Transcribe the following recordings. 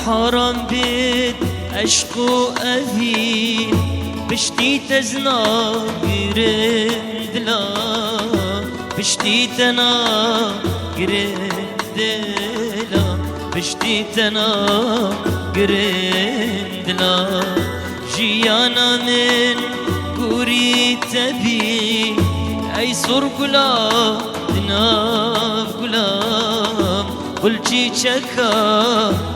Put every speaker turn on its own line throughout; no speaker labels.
حرام بيت عشق وأهين بشتي تزنا قرندلا بشتي تنا قرندلا بشتي تنا قرندلا جيانا من قوري تبي أي صور قلاب دناف قلاب قلچی چکا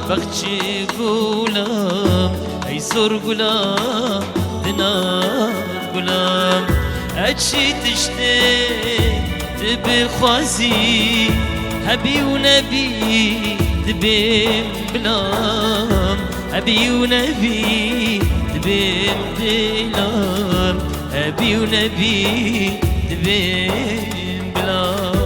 بخچی گلام ای سر گلام دناب گلام اچی تشته دب خوازی هبی و نبی دبیم بلام هبی و نبی دبیم دلام هبی و نبی دبیم بلام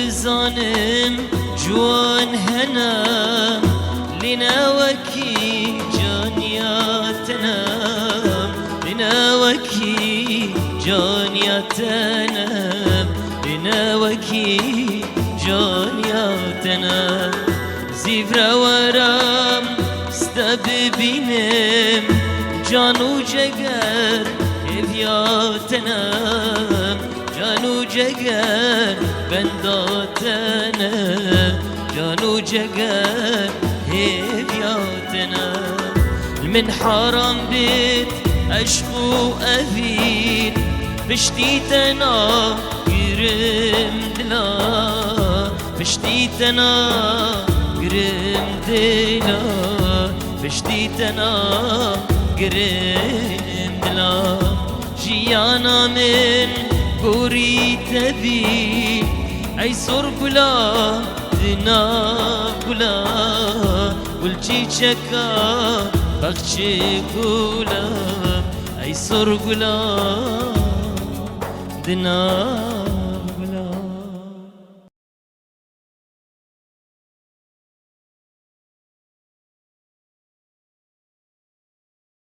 زانم جوان هنم لناوكي جانياتنا لناوكي جانياتنا لناوكي جانياتنا زيفرا ورام استببينم جانو جگر هفياتنا جانو جگر بنداتنا جانو جگر هفياتنا من حرام بيت عشق وأثير بشتيتنا قرم دلا بشتيتنا قرم دلا بشتيتنا قرم دلا جيانا من قوري تبي أي صور قلا دنا قلا قلچی چکا بخچی قلا أي صور قلا دنا